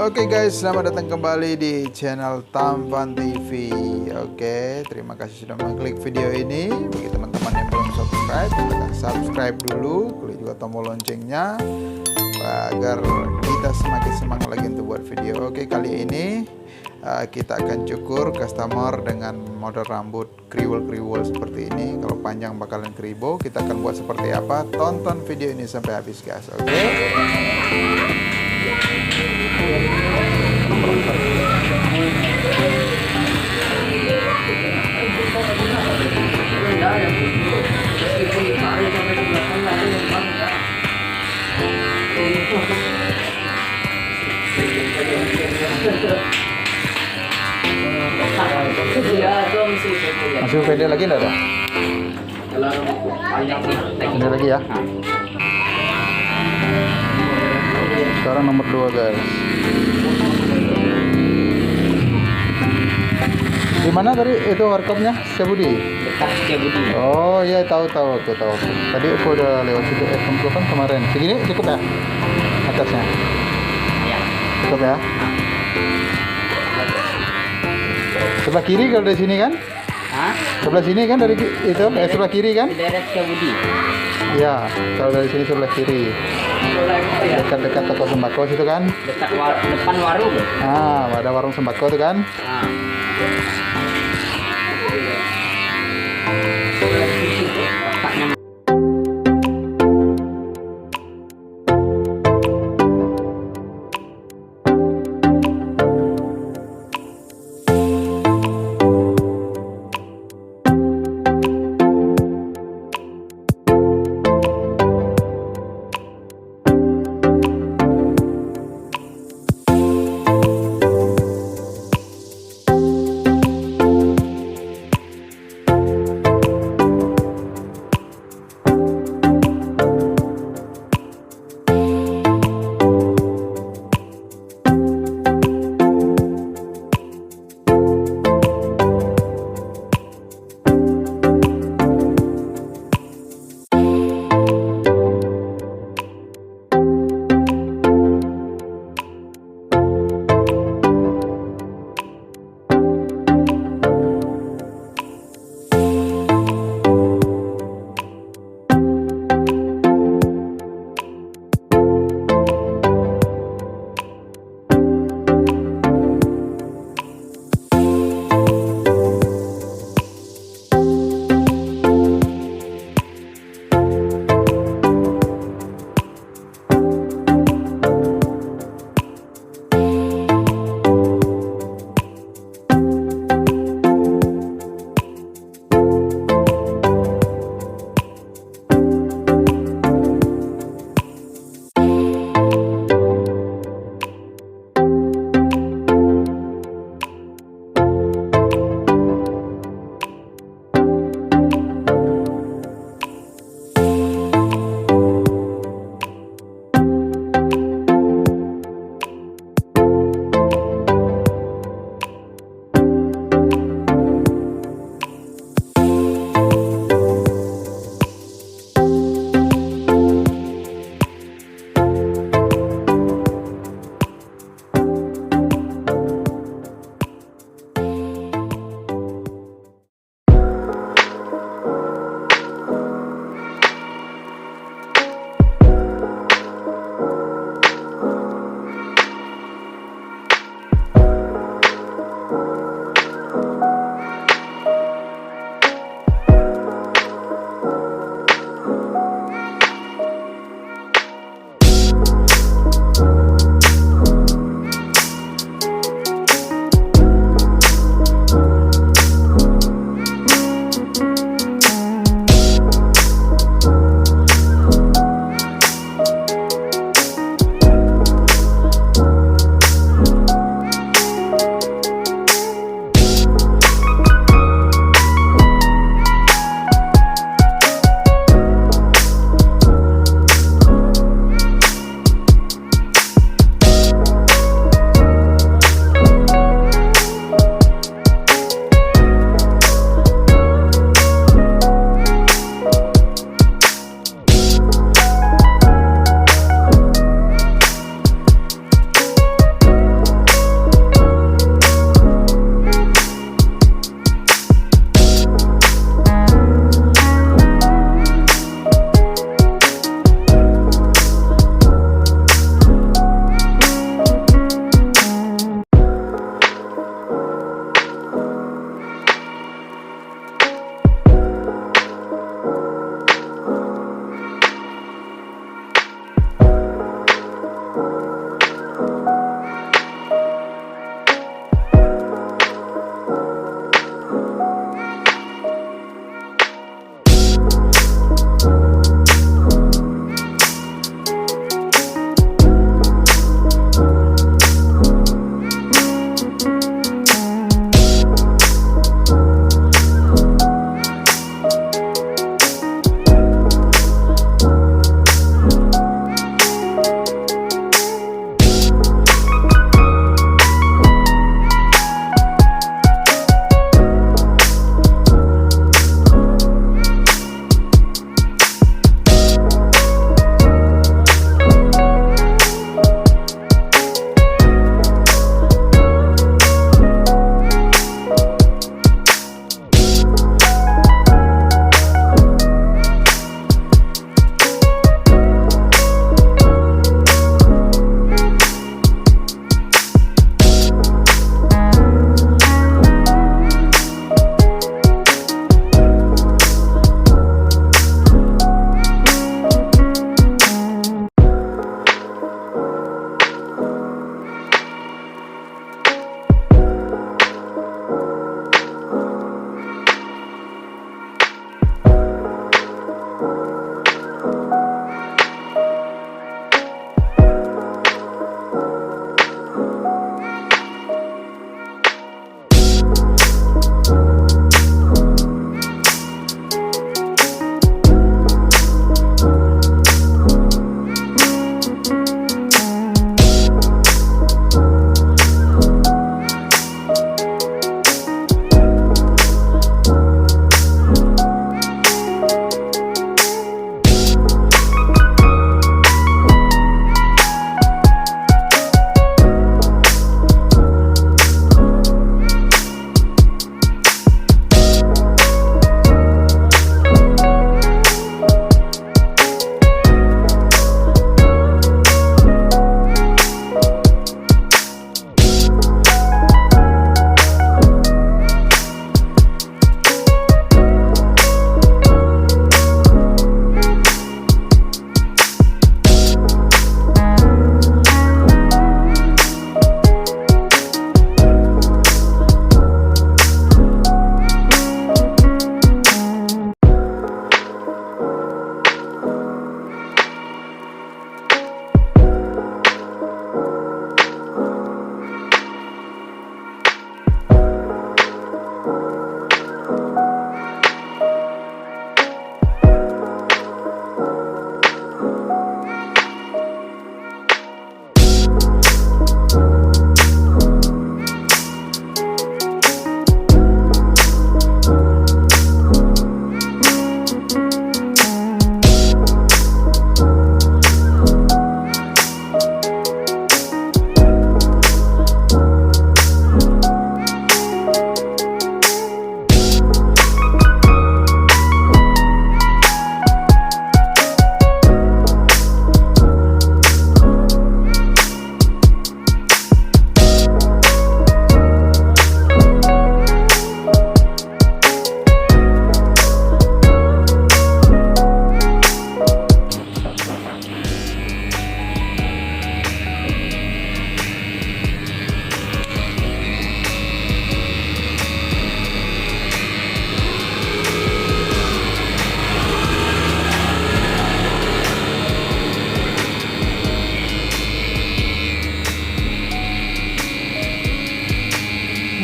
Oke guys, selamat datang kembali di channel Tamvan TV. Oke, terima kasih sudah mengklik video ini. Bagi teman-teman yang belum subscribe, silahkan subscribe dulu, klik juga tombol loncengnya agar kita semakin semangat lagi untuk buat video. Oke, kali ini kita akan cukur customer dengan model rambut kriwel-kriwel seperti ini. Kalau panjang bakalan kribo. Kita akan buat seperti apa? Tonton video ini sampai habis guys. Oke. Masih pede lagi enggak ada? Ini lagi ya. Sekarang nomor 2 guys. Di mana tadi itu warkopnya? Setiabudi. Dekat Setiabudi. Oh iya, tahu aku tahu. Tadi aku udah lewat situ kan kemarin. Segini cukup ya? Atasnya. Ya. Cukup ya? Sebelah kiri kalau dari sini kan? Hah? Sebelah sini kan dari itu? Sebelah kiri kan? Di daerah Setiabudi. Ya, kalau dari sini sebelah kiri. Dekat-dekat toko sembako situ kan? Depan warung. Ah, ada warung sembako tuh kan? Ah.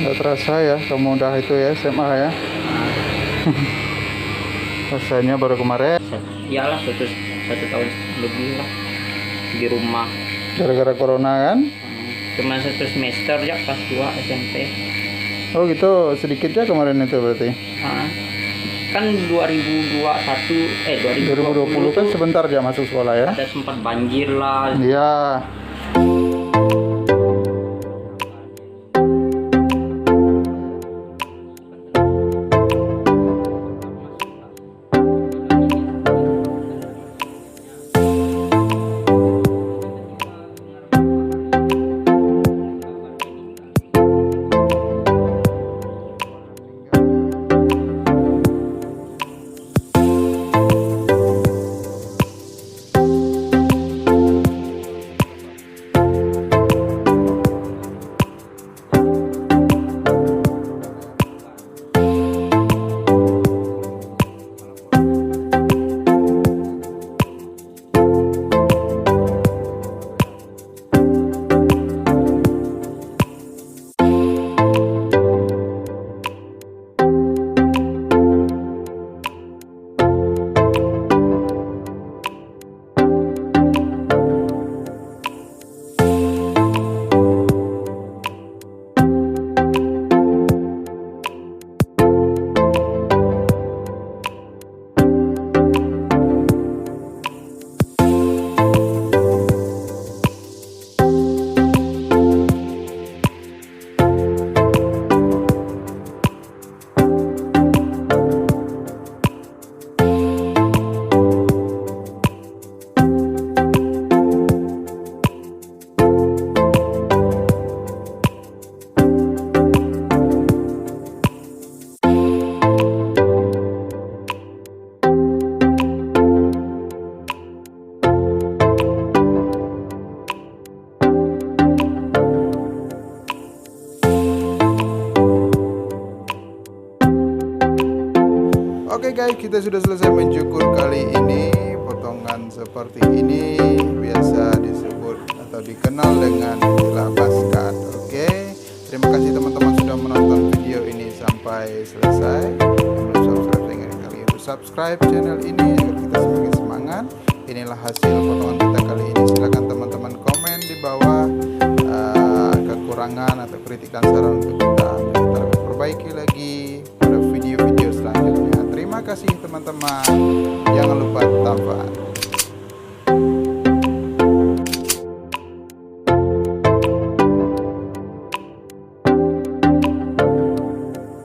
Nggak terasa ya kamu udah itu ya SMA ya. Rasanya baru kemarin. Iyalah satu tahun lebih lah di rumah. Gara-gara corona kan? Cuma 1 semester ya pas 2 SMP. Oh gitu, sedikit ya kemarin itu berarti. Kan 2020 kan sebentar dia masuk sekolah ya. ada sempat banjir lah. Iya. Oke guys, kita sudah selesai mencukur kali ini. Potongan seperti ini biasa disebut atau dikenal dengan istilah buzzcut. Oke, terima kasih teman-teman sudah menonton video ini sampai selesai. Belum subscribe, ingat kali itu subscribe channel ini agar kita semakin semangat. Inilah hasil potongan kita kali ini. Silakan teman-teman komen di bawah kekurangan atau kritik dan saran untuk kita perbaiki lagi pada video-video selanjutnya. Terima kasih teman-teman. Jangan lupa Tamvan.